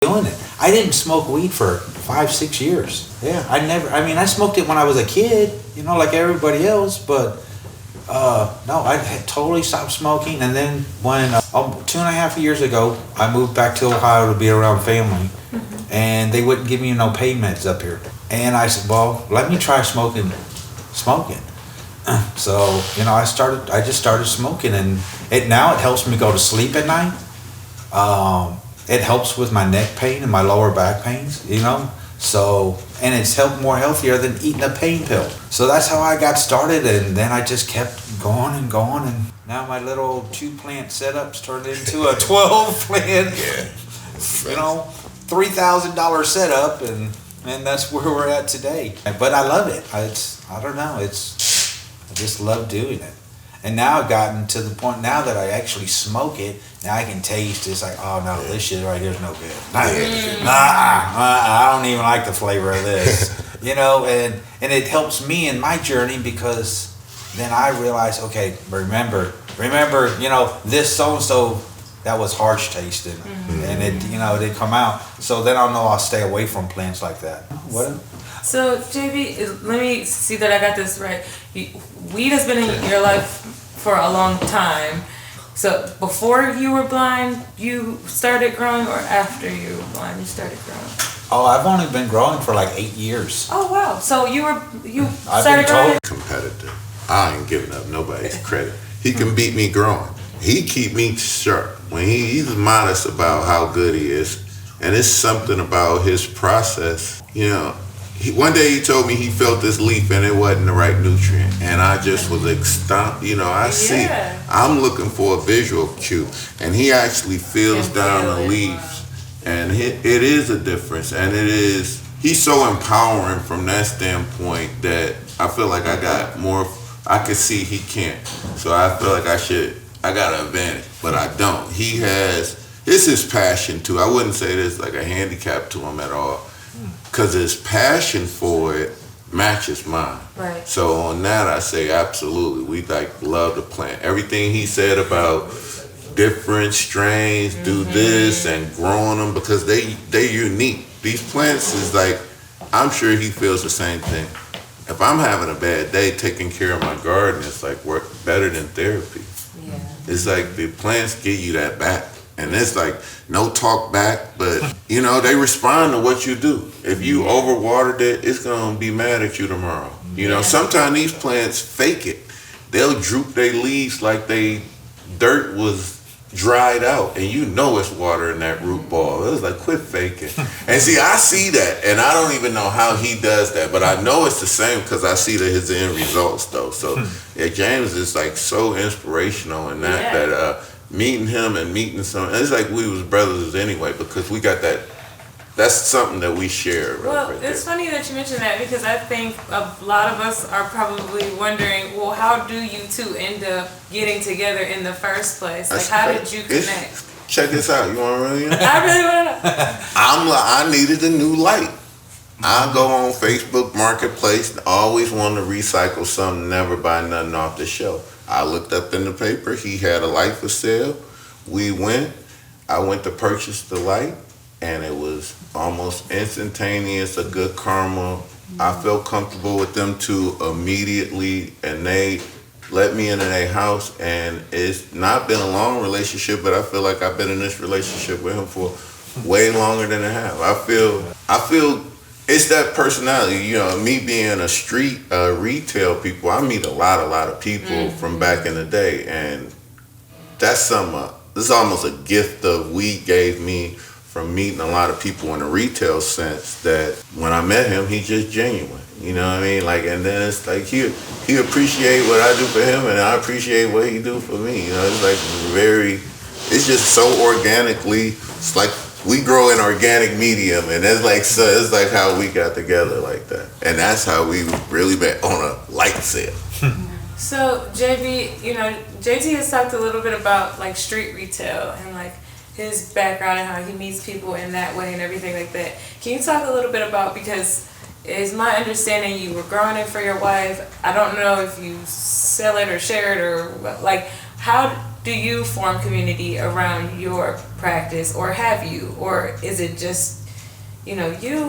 doing it. I didn't smoke weed for 5, 6 years. Yeah, I smoked it when I was a kid, like everybody else, but no, I had totally stopped smoking. And then when 2.5 years ago, I moved back to Ohio to be around family, and they wouldn't give me no pain meds up here. And I said, well, let me try smoking. So, I just started smoking, and now it helps me go to sleep at night. It helps with my neck pain and my lower back pains, So, and it's more healthier than eating a pain pill. So that's how I got started, and then I just kept going, and now my little 2-plant setup's turned into a 12-plant, $3,000 setup, and that's where we're at today. But I love it. I don't know. I just love doing it. And now I've gotten to the point now that I actually smoke it. Now I can taste. It's like, oh no, this shit right here is no good. I don't even like the flavor of this. And it helps me in my journey, because then I realize, okay, remember, this so and so that was harsh tasting, and it didn't come out. So then I'll stay away from plants like that. What? So, JB, let me see that I got this right. Weed has been in your life for a long time. So, before you were blind, you started growing, or after you were blind, you started growing? Oh, I've only been growing for like 8 years. Oh, wow. So, you started growing? Competitor. I ain't giving up nobody's credit. He can beat me growing. He keep me sharp. When he's modest about how good he is, and it's something about his process, one day he told me he felt this leaf and it wasn't the right nutrient, and I just was astounded. See, I'm looking for a visual cue, and he actually feels down the leaves, and it is a difference, and he's so empowering from that standpoint that I feel like I got more. I could see he can't, so I feel like I got an advantage, but I don't. It's his passion too. I wouldn't say there's like a handicap to him at all, because his passion for it matches mine. Right. So on that, I say absolutely. We love the plant. Everything he said about different strains, do this and growing them, because they unique. These plants is I'm sure he feels the same thing. If I'm having a bad day, taking care of my garden is work better than therapy. Yeah. It's the plants give you that back. And it's no talk back, but they respond to what you do. If you overwatered it, it's gonna be mad at you tomorrow. Sometimes these plants fake it. They'll droop their leaves like dirt was dried out, and it's water in that root ball. It was quit faking. And see, I see that, and I don't even know how he does that, but I know it's the same because I see his end results though. So James is so inspirational in that meeting him and meeting some, it's we was brothers anyway, because we got that's something that we share. Well, it's funny that you mentioned that, because I think a lot of us are probably wondering, well, how do you two end up getting together in the first place? How did you connect? Check this out. You want to really know? I really want to know. I needed a new light. I go on Facebook Marketplace, always want to recycle something, never buy nothing off the shelf. I looked up in the paper, he had a light for sale. I went to purchase the light, and it was almost instantaneous, a good karma. I felt comfortable with them two immediately, and they let me into their house, and it's not been a long relationship, but I feel like I've been in this relationship with him for way longer than I have. I feel it's that personality, me being a street retail people, I meet a lot of people from back in the day, and that's this is almost a gift of weed gave me from meeting a lot of people in a retail sense, that when I met him, he's just genuine, you know what I mean? And then it's he appreciate what I do for him, and I appreciate what he do for me, it's just so organically, it's we grow in organic medium, and it's how we got together like that. And that's how we really met, on a light sale. So, JB, JT has talked a little bit about street retail and his background and how he meets people in that way and everything like that. Can you talk a little bit about, because it's my understanding you were growing it for your wife. I don't know if you sell it or share it or how do you form community around your practice, or have you, or is it just you,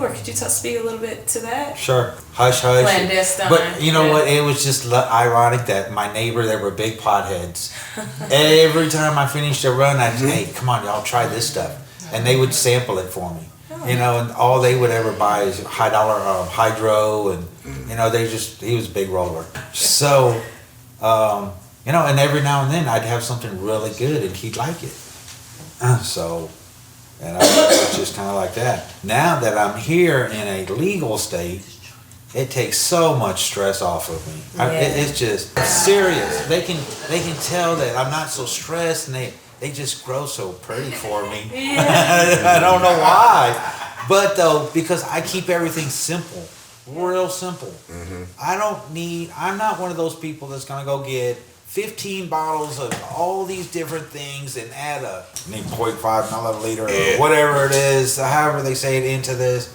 or could you speak a little bit to that? Sure. Hush, hush. Clandestine. But you know what? It was just ironic that my neighbor, they were big potheads. Every time I finished a run, I'd say, hey, come on, y'all, try this stuff. And they would sample it for me. And all they would ever buy is high dollar hydro, and he was a big roller. So, and every now and then I'd have something really good and he'd like it. And it's just kind of like that. Now that I'm here in a legal state, it takes so much stress off of me. It's just serious. They can tell that I'm not so stressed, and they just grow so pretty for me. I don't know why, but though, because I keep everything simple, real simple. Mm-hmm. I'm not one of those people that's gonna go get 15 bottles of all these different things and add a 0.5 milliliter or whatever it is, however they say it, into this.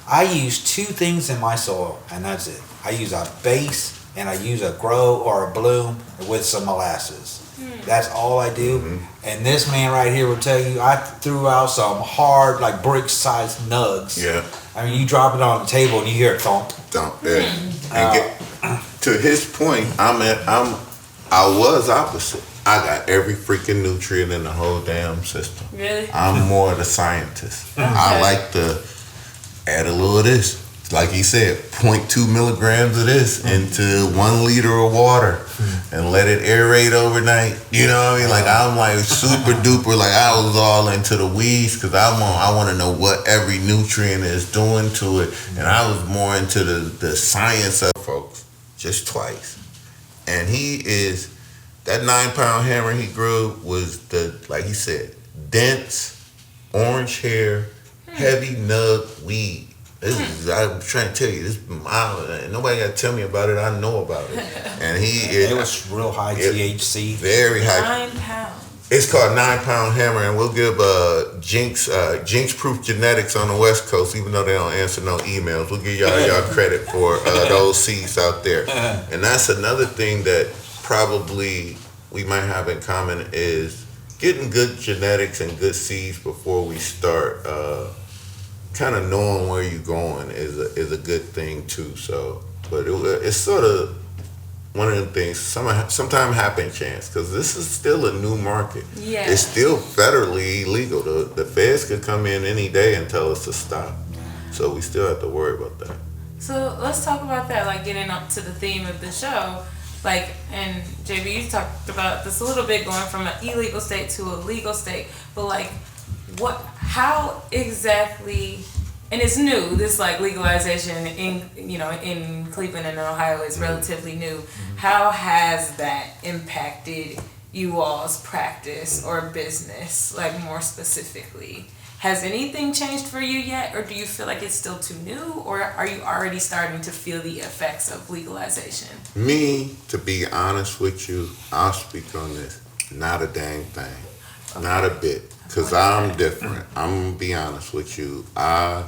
I use 2 things in my soil, and that's it. I use a base, and I use a grow or a bloom with some molasses. That's all I do. Mm-hmm. And this man right here will tell you, I threw out some hard, like brick-sized nugs. Yeah. I mean, you drop it on the table and you hear it thump. Thump. Yeah. To his point, I was opposite. I got every freaking nutrient in the whole damn system. Really? I'm more the scientist. Okay. I like to add a little of this. Like he said, 0.2 milligrams of this into 1 liter of water and let it aerate overnight. You know what I mean? Like, I'm like super duper, like I was all into the weeds because I want to know what every nutrient is doing to it. And I was more into the science of folks, just twice. And that 9-pound hammer he grew was like he said, dense, orange hair, heavy nug weed. I'm trying to tell you, this mild, and nobody got to tell me about it. I know about it. And it was real high THC. Very high. 9 pounds. It's called 9-pound hammer, and we'll give Jinx Proof Genetics on the West Coast, even though they don't answer no emails. We'll give y'all credit for those seeds out there. And that's another thing that probably we might have in common is getting good genetics and good seeds before we start. Kind of knowing where you're going is a good thing too. So, but it's sort of one of the things. Sometimes happen chance because this is still a new market. Yeah, it's still federally illegal. The feds could come in any day and tell us to stop. So we still have to worry about that. So let's talk about that. Like getting up to the theme of the show. Like, and JB, you talked about this a little bit, going from an illegal state to a legal state. But like, how exactly, and it's new, this like legalization in Cleveland and Ohio is relatively new. How has that impacted you all's practice or business, like more specifically? Has anything changed for you yet, or do you feel like it's still too new, or are you already starting to feel the effects of legalization? Me, to be honest with you, I'll speak on this. Not a dang thing. Okay. Not a bit. Because I'm different. I'm going to be honest with you. I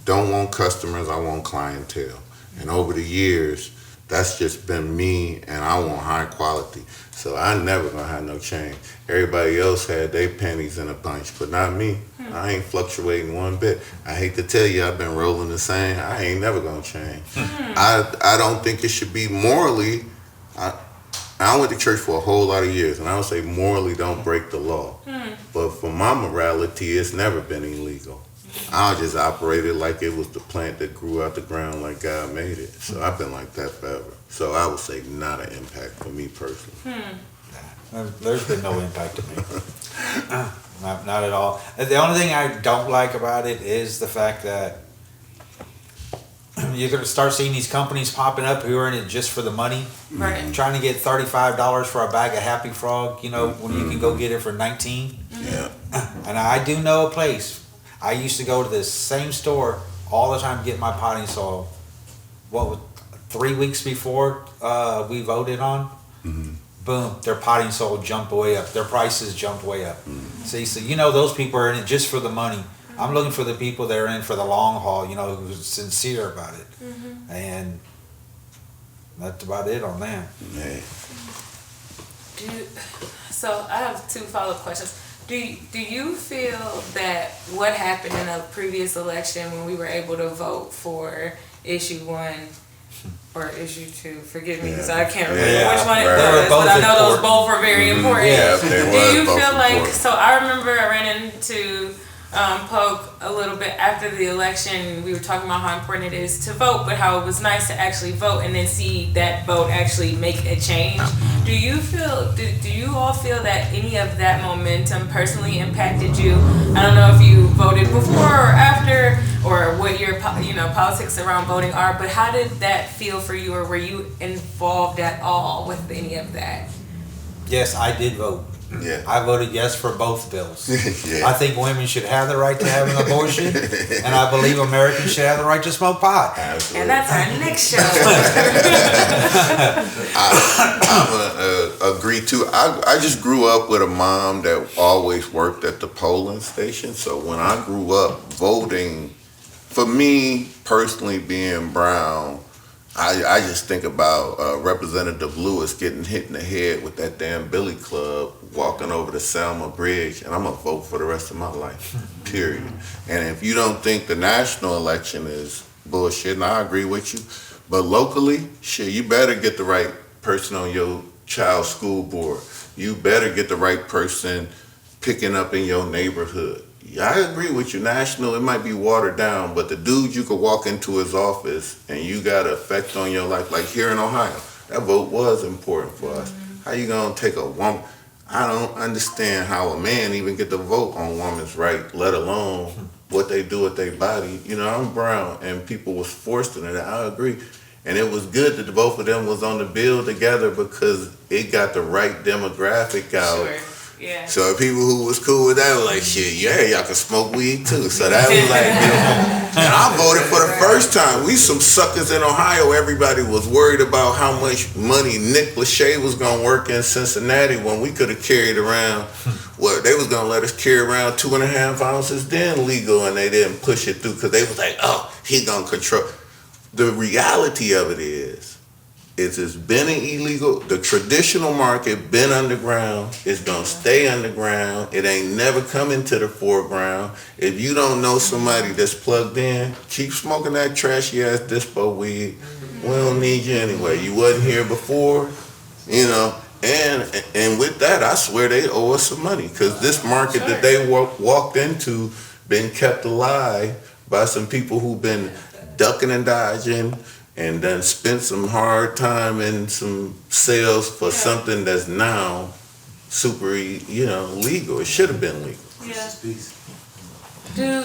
don't want customers. I want clientele. And over the years, that's just been me, and I want high quality. So I never going to have no change. Everybody else had their pennies in a bunch, but not me. I ain't fluctuating one bit. I hate to tell you, I've been rolling the same. I ain't never going to change. I don't think it should be morally. I went to church for a whole lot of years, and I would say morally don't break the law. But for my morality, it's never been illegal. I just operated like it was the plant that grew out the ground like God made it. So I've been like that forever. So I would say not an impact for me personally. There's been no impact to me. Not at all. The only thing I don't like about it is the fact that you're going to start seeing these companies popping up who are in it just for the money. Right. Trying to get $35 for a bag of Happy Frog, when you can go get it for $19. Yeah. And I do know a place. I used to go to this same store all the time to get my potting soil. 3 weeks before we voted on? Boom, their potting soil jumped way up. Their prices jumped way up. See, so those people are in it just for the money. I'm looking for the people that are in for the long haul, who's sincere about it. And that's about it on that. So I have two follow-up questions. Do you feel that what happened in a previous election when we were able to vote for issue 1 or issue 2? Forgive me because I can't remember which one it was, but I know those both were very important. Yeah, do you feel like? So I remember I ran into Poke a little bit after the election. We were talking about how important it is to vote, but how it was nice to actually vote and then see that vote actually make a change. Do you feel? Do you all feel that any of that momentum personally impacted you? I don't know if you voted before or after, or what your politics around voting are, but how did that feel for you, or were you involved at all with any of that? Yes, I did vote. Yeah. I voted yes for both bills. Yeah. I think women should have the right to have an abortion, and I believe Americans should have the right to smoke pot. Absolutely. And that's our next show. I agree too. I just grew up with a mom that always worked at the polling station. So when I grew up, voting, for me personally being brown, I just think about Representative Lewis getting hit in the head with that damn billy club walking over the Selma Bridge, and I'm going to vote for the rest of my life, period. And if you don't think the national election is bullshit, and I agree with you, but locally, shit, you better get the right person on your child's school board. You better get the right person picking up in your neighborhood. Yeah, I agree with you. National, it might be watered down, but the dude you could walk into his office and you got an effect on your life, like here in Ohio, that vote was important for us. How you gonna take a woman? I don't understand how a man even get to vote on women's right, let alone what they do with their body. You know, I'm brown and people was forced into that. I agree. And it was good that the both of them was on the bill together because it got the right demographic out. Sure. Yeah. So people who was cool with that were like, shit, yeah, y'all can smoke weed too. So that was like, beautiful. And I voted for the first time. We some suckers in Ohio. Everybody was worried about how much money Nick Lachey was going to work in Cincinnati when we could have carried around, well, they was going to let us carry around 2.5 ounces then legal, and they didn't push it through because they was like, oh, he going to control. The reality of it is it's been an illegal, the traditional market been underground, it's gonna stay underground, it ain't never coming to the foreground. If you don't know somebody that's plugged in, keep smoking that trashy ass dispo weed. We don't need you anyway. You wasn't here before, you know, and with that, I swear they owe us some money because this market that they walked into been kept alive by some people who've been ducking and dodging and then spent some hard time in some sales for something that's now super, legal. It should have been legal. Yeah.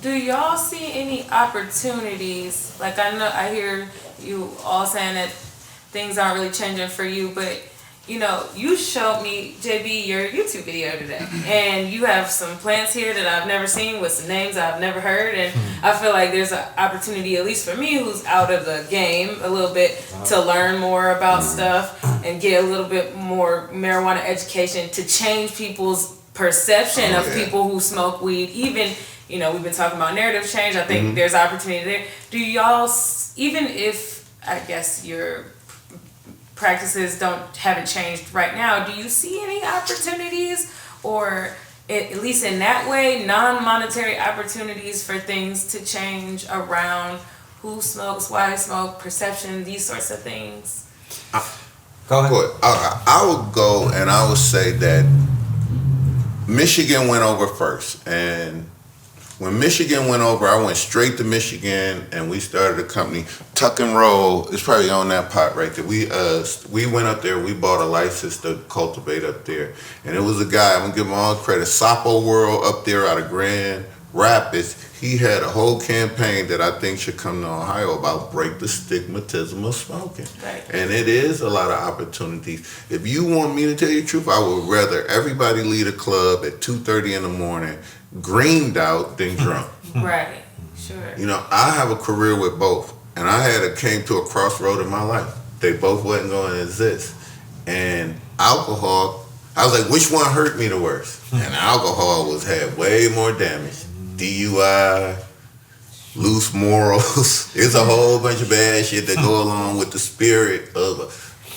Do y'all see any opportunities? Like I hear you all saying that things aren't really changing for you, but you showed me, JB, your YouTube video today, and you have some plants here that I've never seen with some names I've never heard, and I feel like there's an opportunity, at least for me, who's out of the game a little bit, to learn more about stuff and get a little bit more marijuana education to change people's perception of people who smoke weed. Even, we've been talking about narrative change. I think there's opportunity there. Do y'all, even if, I guess, your practices haven't changed right now, do you see any opportunities, or at least in that way, non-monetary opportunities for things to change around who smokes, why they smoke, perception, these sorts of things? Go ahead. I would go and I would say that Michigan went over first, and when Michigan went over, I went straight to Michigan and we started a company, Tuck and Roll. It's probably on that pot right there. We went up there, we bought a license to cultivate up there. And it was a guy, I'm gonna give him all credit, Sapo World up there out of Grand Rapids. He had a whole campaign that I think should come to Ohio about break the stigmatism of smoking. Right. And it is a lot of opportunities. If you want me to tell you the truth, I would rather everybody leave a club at 2:30 in the morning greened out than drunk. Right, sure. I have a career with both, and I came to a crossroad in my life. They both wasn't going to exist. And alcohol, I was like, which one hurt me the worst? And alcohol had way more damage. DUI, loose morals. It's a whole bunch of bad shit that go along with the spirit of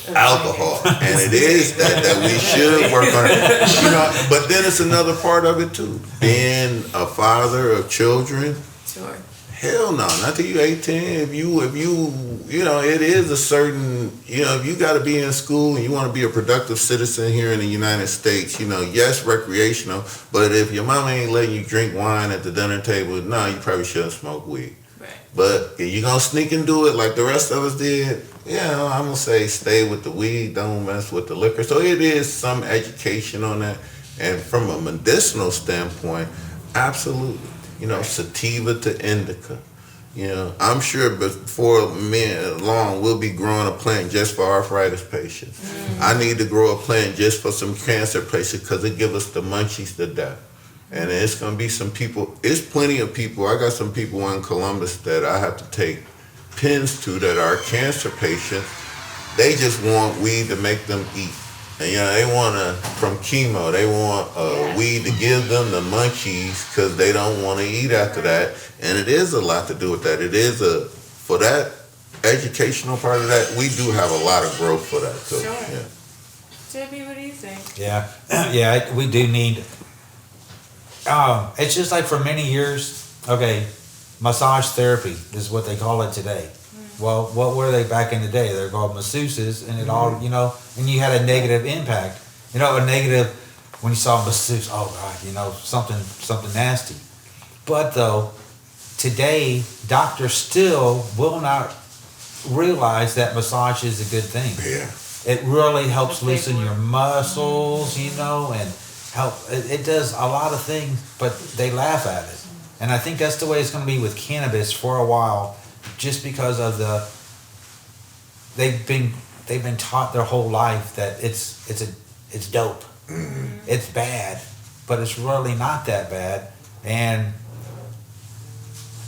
alcohol, and it is that we should work on it. You know, but then it's another part of it too. Being a father of children. Sure. Hell no, not till you 18. If you know, it is a certain, you know, if you got to be in school and you want to be a productive citizen here in the United States, you know, yes, recreational, but if your mama ain't letting you drink wine at the dinner table, no, you probably shouldn't smoke weed. Right. But if you gonna sneak and do it like the rest of us did, yeah, I'm gonna say stay with the weed, don't mess with the liquor. So it is some education on that, and from a medicinal standpoint, absolutely. You know, sativa to indica. You know, I'm sure before long we'll be growing a plant just for arthritis patients. I need to grow a plant just for some cancer patients because it gives us the munchies to death. And it's going to be some people, it's plenty of people. I got some people in Columbus that I have to take pins to that are cancer patients. They just want weed to make them eat. And you know, they want from chemo, they want weed to give them the munchies because they don't want to eat after that. And it is a lot to do with that. It is for that educational part of that, we do have a lot of growth for that too. Sure. Yeah. JB, what do you think? Yeah, yeah, we do need. It's just like for many years. Okay, massage therapy is what they call it today. Well, what were they back in the day? They're called masseuses, and it all, you know, and you had a negative impact. You know, a negative when you saw masseuse. Oh God, you know, something nasty. But though, today doctors still will not realize that massage is a good thing. Yeah. It really helps loosen your muscles, you know, and help. It does a lot of things, but they laugh at it. And I think that's the way it's going to be with cannabis for a while, just because of they've been taught their whole life that it's dope. It's bad, but it's really not that bad. And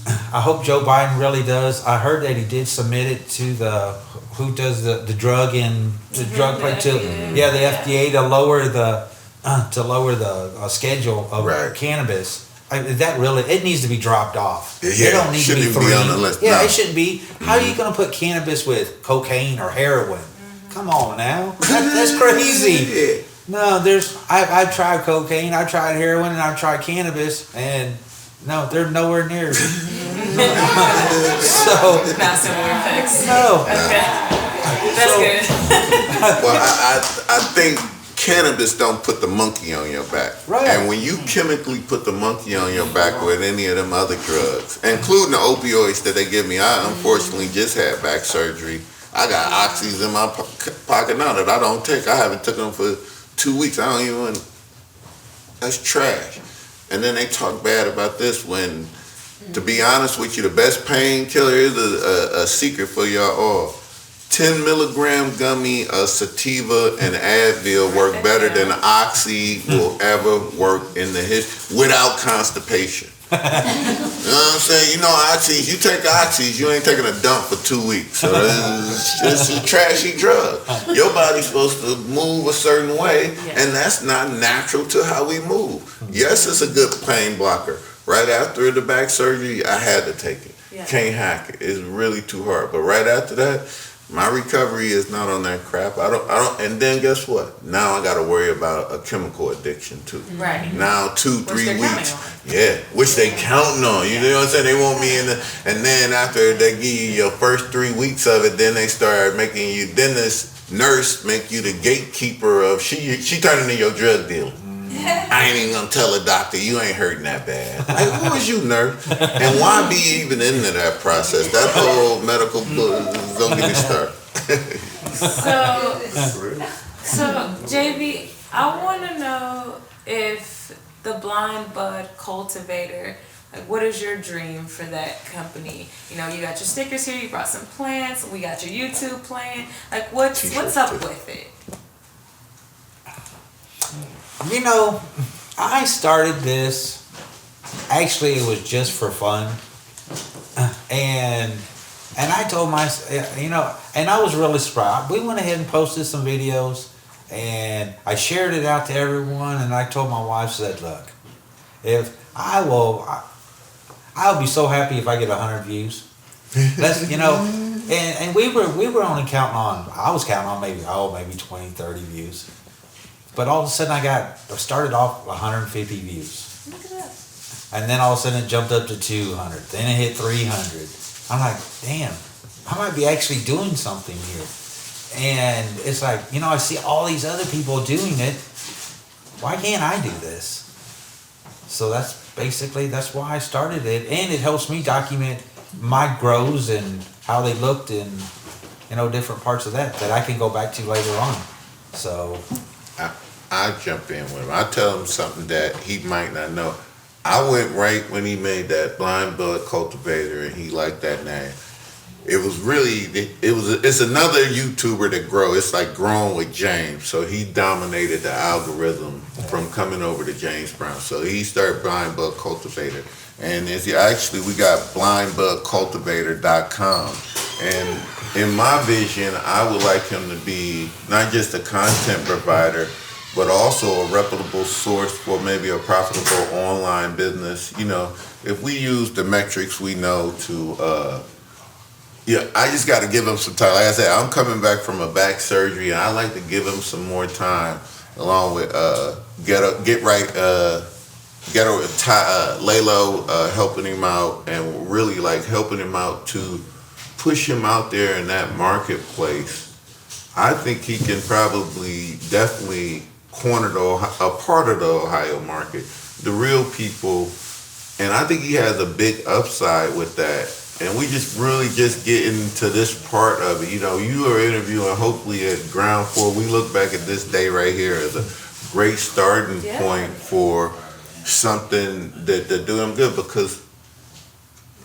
I hope Joe Biden really does. I heard that he did submit it to who does the drug and the drug play to the FDA to lower the schedule of cannabis. That really, it needs to be dropped off. Yeah, it don't need to be shouldn't free. be on the list. Yeah, No. it shouldn't be. How are you going to put cannabis with cocaine or heroin? Come on now, that's crazy. No, I've tried cocaine, I've tried heroin, and I've tried cannabis, and no, they're nowhere near. So Not similar effects. no. Okay. That's good. Well, I think cannabis don't put the monkey on your back. Right. And when you chemically put the monkey on your back with any of them other drugs, including the opioids that they give me, I unfortunately just had back surgery. I got oxys in my pocket now that I don't take. I haven't taken them for 2 weeks. I don't even, that's trash. And then they talk bad about this when, to be honest with you, the best painkiller is a secret for y'all all. 10 milligram gummy of sativa and Advil work better than Oxy will ever work in the history without constipation. You know what I'm saying? You know, Oxys, you take Oxys, you ain't taking a dump for 2 weeks. So it's just a trashy drug. Your body's supposed to move a certain way, and that's not natural to how we move. Yes, it's a good pain blocker. Right after the back surgery, I had to take it. Can't hack it. It's really too hard. But right after that, my recovery is not on that crap. I don't. And then guess what? Now I got to worry about a chemical addiction too. Right. Now 2-3 weeks. Yeah, which they counting on. You know what I'm saying? They want me in the. And then after they give you your first 3 weeks of it, then they start making you. Then this nurse make you the gatekeeper of. She turning into your drug dealer. I ain't even gonna tell a doctor you ain't hurting that bad. Like, who is you, nurse? And why be even into that process? That whole medical don't get me started. So JB, I want to know if the Blind Bud Cultivator, like, what is your dream for that company? You know, you got your stickers here, you brought some plants, we got your YouTube playing. Like, what's up with it? You know, I started this, actually it was just for fun, and I told you know, and I was really surprised. We went ahead and posted some videos, and I shared it out to everyone, and I told my wife, said, look, if I'll be so happy if I get 100 views. Let's, and we were only counting on, I was counting on maybe 20, 30 views. But all of a sudden I started off 150 views. Look at that. And then all of a sudden it jumped up to 200. Then it hit 300. I'm like, damn, I might be actually doing something here. And it's like, I see all these other people doing it. Why can't I do this? So that's why I started it. And it helps me document my grows and how they looked and, different parts of that I can go back to later on. So I jump in with him. I tell him something that he might not know. I went right when he made that Blind Bud Cultivator, and he liked that name. It's another YouTuber that grow. It's like Growing with James. So he dominated the algorithm from coming over to James Brown. So he started Blind Bud Cultivator. And we got blindbudcultivator.com. And in my vision, I would like him to be not just a content provider, but also a reputable source for maybe a profitable online business. If we use the metrics we know to, I just got to give him some time. Like I said, I'm coming back from a back surgery, and I like to give him some more time, along with Laylo helping him out, and really like helping him out to push him out there in that marketplace. I think he can definitely corner a part of the Ohio market, the real people, and I think he has a big upside with that. And we just really just getting to this part of it. You are interviewing hopefully at ground floor. We look back at this day right here as a great starting point for something that to do him good, because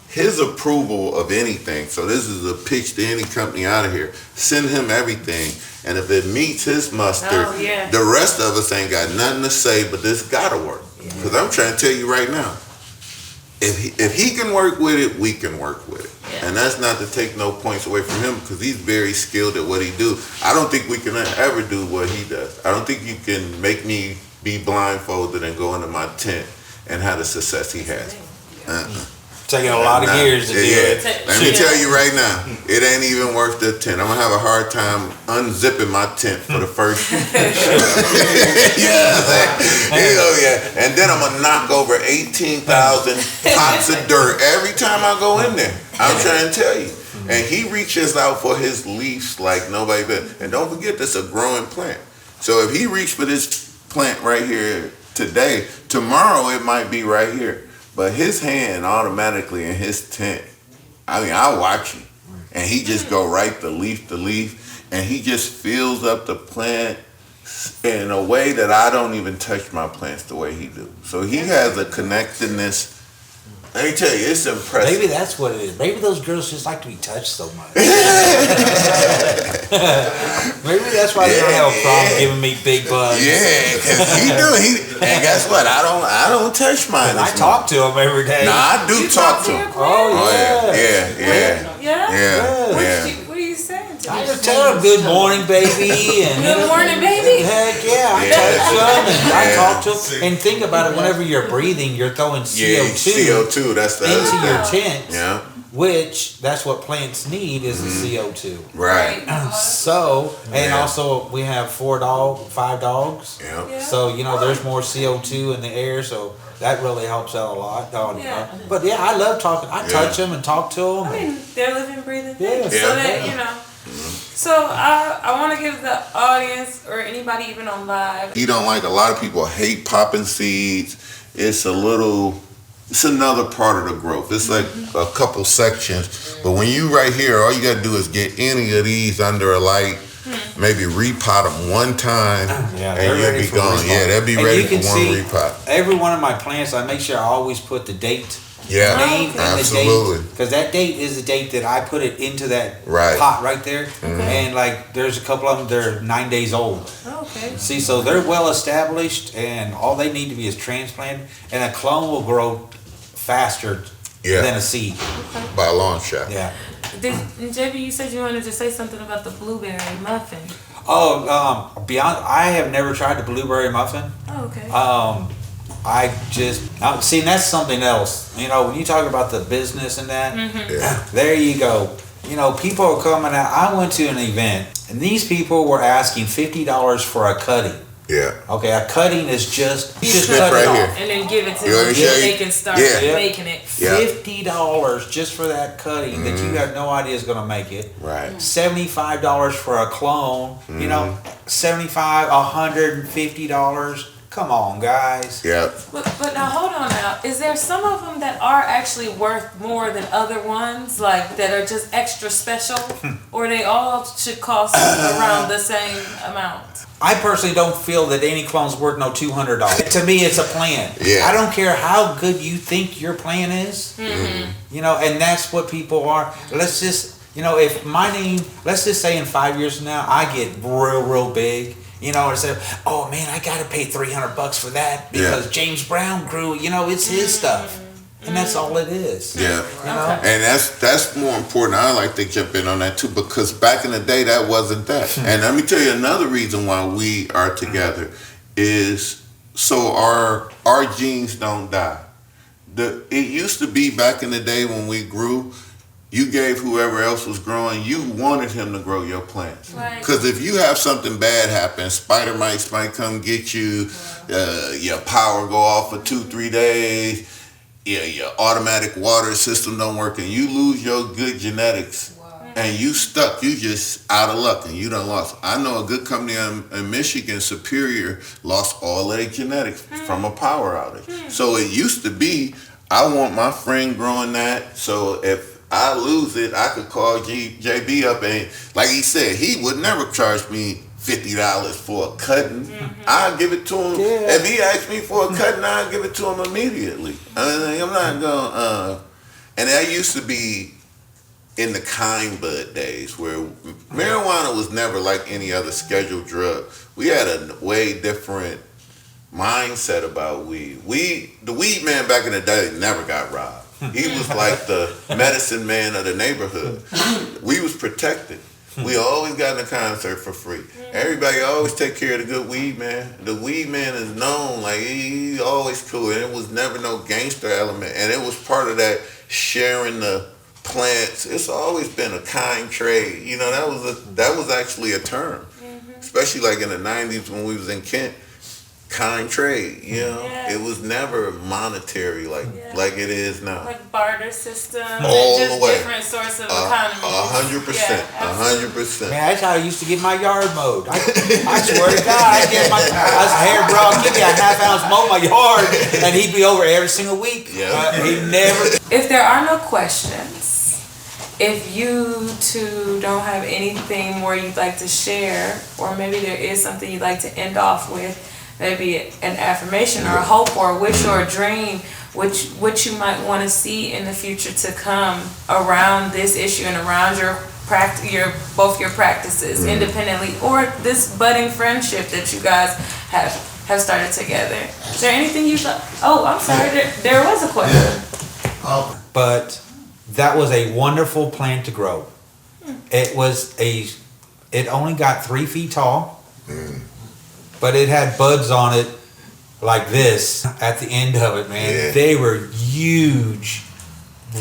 his approval of anything, so this is a pitch to any company out of here, send him everything, and if it meets his mustard, the rest of us ain't got nothing to say, but this gotta work. Because I'm trying to tell you right now, if he can work with it, we can work with it. And that's not to take no points away from him, because he's very skilled at what he do. I don't think we can ever do what he does. I don't think you can make me be blindfolded and go into my tent and have the success he has. Taking a lot of years to do it. Let me tell you right now, it ain't even worth the tent. I'm gonna have a hard time unzipping my tent for the first. And then I'm gonna knock over 18,000 pots of dirt every time I go in there. I'm trying to tell you. And he reaches out for his leaves like nobody but. And don't forget, this is a growing plant. So if he reached for this plant right here today, tomorrow it might be right here. But his hand automatically in his tent, I watch him, and he just go right to leaf, and he just fills up the plant in a way that I don't even touch my plants the way he do. So he has a connectedness. Let me tell you, it's impressive. Maybe that's what it is. Maybe those girls just like to be touched so much. Maybe that's why they don't have a problem giving me big bugs. Yeah, because he do. And guess what? I don't touch mine. I talk to him every day. No, I do talk to him. Oh Yeah. What are you saying to me? I just tell him good morning, baby. And good morning, baby. Heck yeah, I touch him and I talk to him. And think about it, whenever you're breathing, you're throwing CO2 that's the into your tent. Yeah. Which that's what plants need is the CO2. Right. So also we have 5 dogs. Yeah. So there's more CO2 in the air, so that really helps out a lot. But I love talking. I touch them and talk to them. They're living, breathing things. So that So I want to give the audience or anybody even on live. He don't like, a lot of people hate popping seeds. It's another part of the growth. It's like a couple sections. But when you right here, all you got to do is get any of these under a light, maybe repot them one time, and you'll be gone. Yeah, they'll be ready for one repot. Every one of my plants, I make sure I always put the date. Yeah, name absolutely. Because that date is the date that I put it into that pot right there. And like, there's a couple of them, they're 9 days old. Okay. See, so they're well established, and all they need to be is transplanted, and a clone will grow faster than a seed. By a long shot. Yeah. JB, you said you wanted to say something about the blueberry muffin. I have never tried the blueberry muffin. Oh, okay. I just see, and that's something else. You know, when you talk about the business and that, Yeah. there you go. You know, people are coming out. I went to an event, and these people were asking $50 for a cutting. Yeah. Okay, a cutting is just Snip cut right it off. here. And then give it to You them wanna so show they you? can start Yeah. making it. Yeah. $50 just for that cutting that you have no idea is going to make it. Right. $75 for a clone. You know, $150. Come on, guys. Yeah. But now hold on now. Is there some of them that are actually worth more than other ones, like that are just extra special, or they all should cost around the same amount? I personally don't feel that any clone's worth no $200. To me, it's a plan. Yeah. I don't care how good you think your plan is. You know, and that's what people are. Let's just, you know, if my name, let's just say in 5 years from now, I get real big. You know, and say, oh man, I gotta pay $300 for that because James Brown grew. You know, it's his stuff, and that's all it is. Yeah. You know, And that's more important. I like to jump in on that too, because back in the day that wasn't that. And let me tell you another reason why we are together is so our genes don't die. It used to be back in the day when we grew, you gave whoever else was growing, you wanted him to grow your plants. Right. Because if you have something bad happen, spider mites might come get you, your power go off for 2-3 days, your automatic water system don't work, and you lose your good genetics, and you stuck, you just out of luck, and you done lost. I know a good company in Michigan, Superior, lost all their genetics from a power outage. So it used to be, I want my friend growing that, so if I lose it, I could call JB up, and like he said, he would never charge me $50 for a cutting. I'll give it to him. Yeah. If he asks me for a cutting, I'll give it to him immediately. I mean, I'm not going and that used to be in the kind bud days where marijuana was never like any other scheduled drug. We had a way different mindset about weed. The weed man back in the day never got robbed. He was like the medicine man of the neighborhood. We was protected. We always got in a concert for free. Everybody always take care of the good weed man. The weed man is known, like he always cool, and it was never no gangster element. And it was part of that sharing the plants. It's always been a kind trade. You know, that was actually a term, especially like in the '90s when we was in Kent. Kind trade, you know, it was never monetary like it is now. Like barter system, all and just the way, different source of economy. 100%, 100%. man, that's how I used to get my yard mowed. I swear to God, I was hair bro, I'd give me a half ounce mow my yard, and he'd be over every single week. Yeah. He never. If there are no questions, if you two don't have anything more you'd like to share, or maybe there is something you'd like to end off with, maybe an affirmation or a hope or a wish or a dream, which you might want to see in the future to come around this issue and around both your practices independently, or this budding friendship that you guys have started together. Is there anything you thought? Oh, I'm sorry, there was a question. But that was a wonderful plant to grow. It only got 3 feet tall. But it had buds on it like this at the end of it, man. Yeah. They were huge,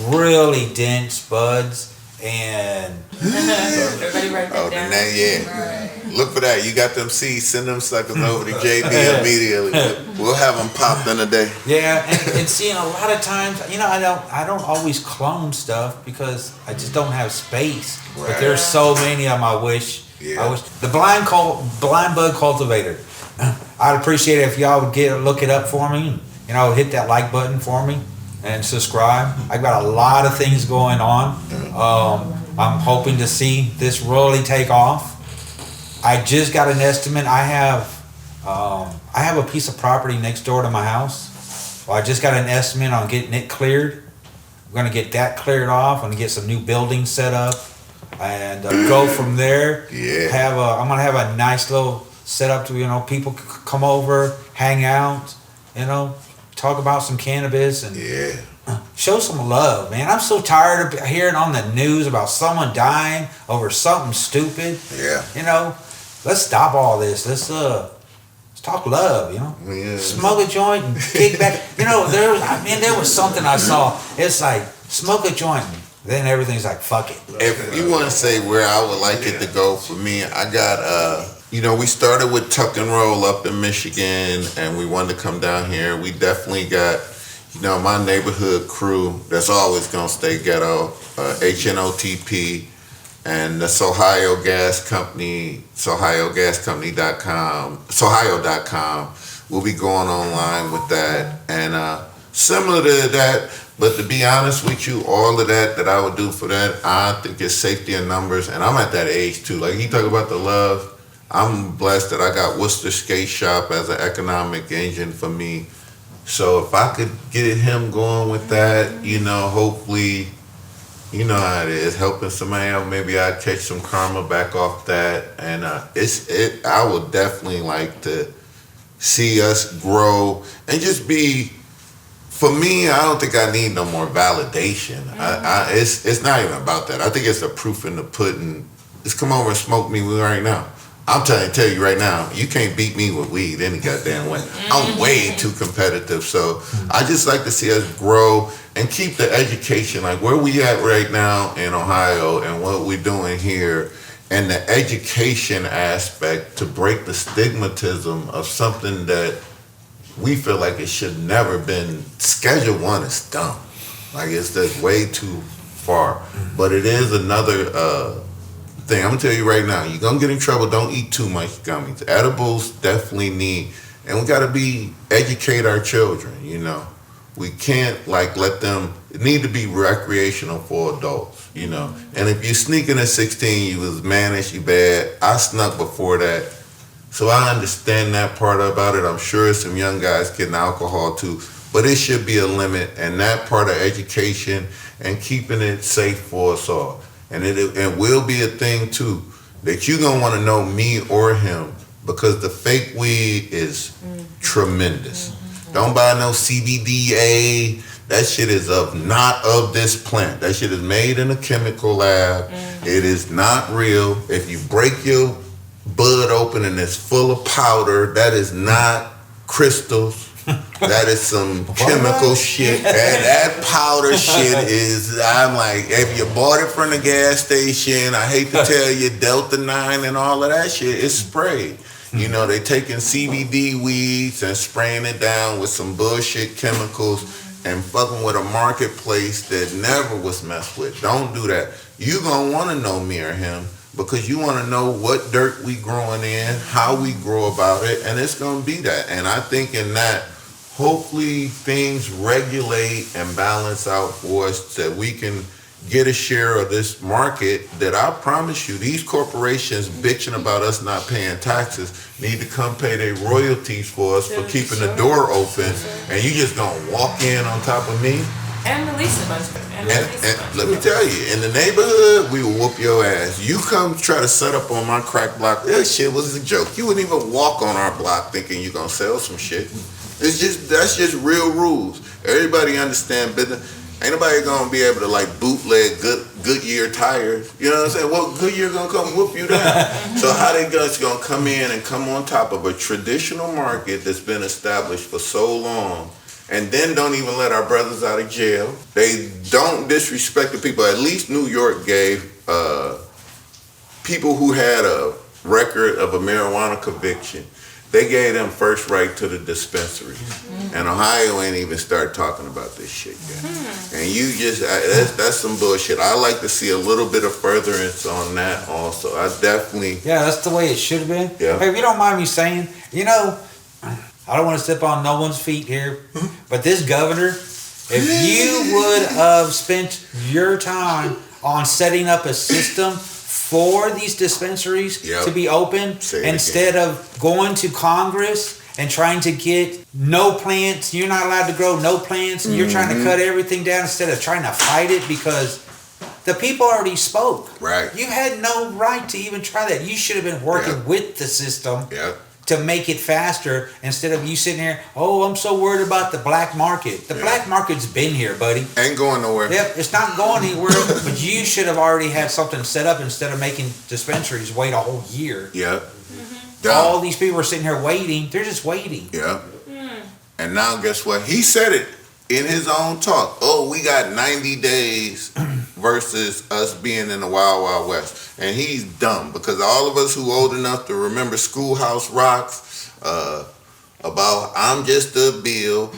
really dense buds, and Everybody write that down. Right. Look for that. You got them seeds. Send them suckers over to JB immediately. We'll have them popped in a day. yeah, and seeing a lot of times, you know, I don't always clone stuff because I just don't have space. Right. But there's so many of them. I wish the blind bud cultivator. I'd appreciate it if y'all would look it up for me. You know, hit that like button for me and subscribe. I've got a lot of things going on. I'm hoping to see this really take off. I just got an estimate. I have a piece of property next door to my house. Well, I just got an estimate on getting it cleared. I'm gonna get that cleared off. I'm gonna get some new buildings set up and go from there. Yeah. I'm gonna have a nice little setup to, you know, people come over, hang out, you know, talk about some cannabis and show some love, man. I'm so tired of hearing on the news about someone dying over something stupid. Yeah. You know, let's stop all this. Let's talk love, you know. Yeah. Smoke a joint and kick back. You know, there was something I saw. It's like smoke a joint, then everything's like fuck it. If you want to say where I would like it to go for me, I got we started with Tuck and Roll up in Michigan, and we wanted to come down here. We definitely got, my neighborhood crew that's always gonna stay ghetto, HNOTP, and the Sohigho Gas Company, SohighoGasCompany.com, Sohigho.com. We'll be going online with that, and similar to that. But to be honest with you, all of that I would do for that, I think it's safety in numbers, and I'm at that age too. Like you talk about the love, I'm blessed that I got Worcester Skate Shop as an economic engine for me. So if I could get him going with that, hopefully, you know how it is, helping somebody out, maybe I'd catch some karma back off that. And I would definitely like to see us grow and just be. For me, I don't think I need no more validation. It's not even about that. I think it's the proof in the pudding. Just come over and smoke me right now. I'm trying to tell you right now, you can't beat me with weed any goddamn way. I'm way too competitive. So I just like to see us grow and keep the education, like where we at right now in Ohio and what we're doing here, and the education aspect to break the stigmatism of something that we feel like it should never been. Schedule 1 is dumb. Like it's just way too far. But it is another thing. I'm gonna tell you right now, you're gonna get in trouble. Don't eat too much gummies. Edibles definitely need, and we gotta educate our children, We can't let them, it need to be recreational for adults, And if you sneaking at 16, you was mannish, you bad. I snuck before that. So I understand that part about it. I'm sure some young guys getting alcohol too, but it should be a limit, and that part of education and keeping it safe for us all. And it will be a thing too, that you gonna want to know me or him, because the fake weed is tremendous. Don't buy no CBDA. That shit is not of this plant. That shit is made in a chemical lab. It is not real. If you break your bud open and it's full of powder, that is not crystals. That is some chemical shit. And that powder shit is, I'm like, if you bought it from the gas station, I hate to tell you, Delta 9 and all of that shit is sprayed. They taking CBD weeds and spraying it down with some bullshit chemicals and fucking with a marketplace that never was messed with. Don't do that. You gonna want to know me or him, because you want to know what dirt we growing in, how we grow about it, and it's going to be that. And I think in that, hopefully things regulate and balance out for us, that we can get a share of this market that I promise you, these corporations bitching about us not paying taxes need to come pay their royalties for us for keeping the door open, and you just going to walk in on top of me? And release a bunch of it. And let me tell you, in the neighborhood, we will whoop your ass. You come try to set up on my crack block, that shit was a joke. You wouldn't even walk on our block thinking you're gonna sell some shit. That's just real rules. Everybody understand business. Ain't nobody gonna be able to bootleg Goodyear tires. You know what I'm saying? Well, Goodyear gonna come whoop you down. So how they gonna come in and come on top of a traditional market that's been established for so long, and then don't even let our brothers out of jail. They don't disrespect the people. At least New York gave people who had a record of a marijuana conviction, they gave them first right to the dispensary. And Ohio ain't even start talking about this shit yet. And you that's some bullshit. I like to see a little bit of furtherance on that also. I definitely... Yeah, that's the way it should have been. Yeah. Hey, if you don't mind me saying, I don't want to step on no one's feet here, but this governor, if you would have spent your time on setting up a system for these dispensaries to be open, instead of going to Congress and trying to get no plants, you're not allowed to grow no plants, and you're trying to cut everything down instead of trying to fight it, because the people already spoke. Right. You had no right to even try that. You should have been working with the system to make it faster, instead of you sitting here, I'm so worried about the black market. The black market's been here, buddy. Ain't going nowhere. Yep, it's not going anywhere, but you should have already had something set up instead of making dispensaries wait a whole year. Yeah. all these people are sitting here waiting. They're just waiting. Yeah. And now guess what? He said it in his own talk. Oh, we got 90 days versus us being in the Wild Wild West. And he's dumb because all of us who old enough to remember Schoolhouse Rocks, about I'm just a bill.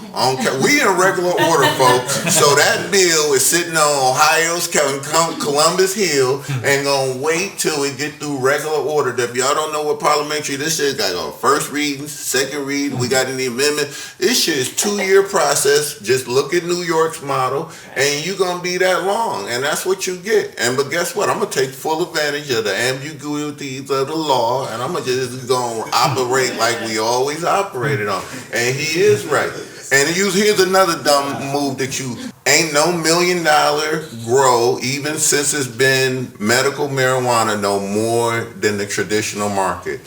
We in regular order, folks. So that bill is sitting on Ohio's Columbus Hill and gonna wait till we get through regular order. If y'all don't know what parliamentary this is, got on first reading, second reading, we got any amendment. This shit is 2-year process. Just look at New York's model, and you gonna be that long, and that's what you get. But guess what? I'm gonna take full advantage of the ambiguities of the law, and I'm gonna just gonna operate like we always operate. On. And he is right. And here's another dumb move that you ain't no $1 million grow, even since it's been medical marijuana, no more than the traditional market.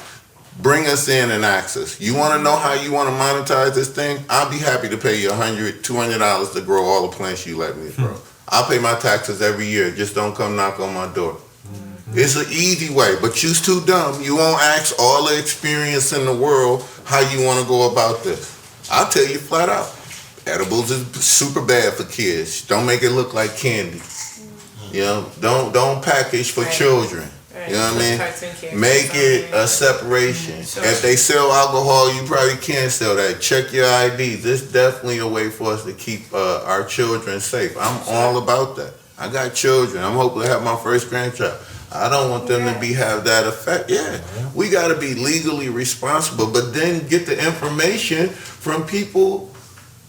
Bring us in and access. You want to know how you want to monetize this thing? I'll be happy to pay you $100, $200 to grow all the plants you let me grow. I'll pay my taxes every year. Just don't come knock on my door. It's an easy way, but you's too dumb. You won't ask all the experience in the world how you want to go about this. I'll tell you flat out. Edibles is super bad for kids. Don't make it look like candy. You know, don't package for children. You know what I mean? Make it a separation. If they sell alcohol, you probably can't sell that. Check your IDs. It's definitely a way for us to keep our children safe. I'm all about that. I got children. I'm hoping to have my first grandchild. I don't want them to have that effect. Yeah, we got to be legally responsible, but then get the information from people,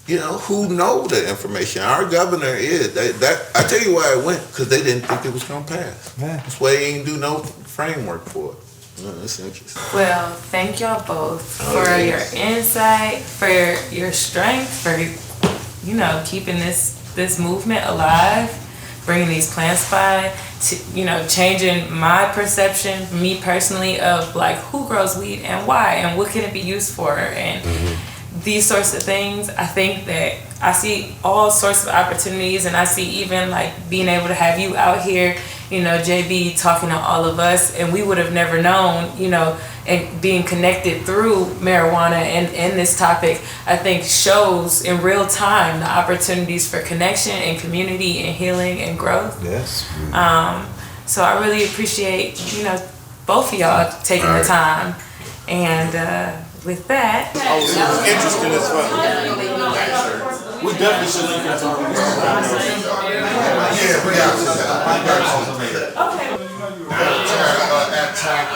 you know, who know the information. Our governor is that. I tell you why it went, because they didn't think it was gonna pass. Yeah. That's why he ain't do no framework for it. That's interesting. Well, thank y'all both for your insight, for your strength, for keeping this movement alive, bringing these plants by. Changing my perception, me personally, of like who grows weed and why and what can it be used for and these sorts of things. I think that I see all sorts of opportunities, and I see even like being able to have you out here, JB, talking to all of us, and we would have never known, and being connected through marijuana and this topic, I think shows in real time the opportunities for connection and community and healing and growth. Yes. So I really appreciate, both of y'all taking the time. And with that. Interesting as fuck. We definitely should link at our Yeah, we got. Okay.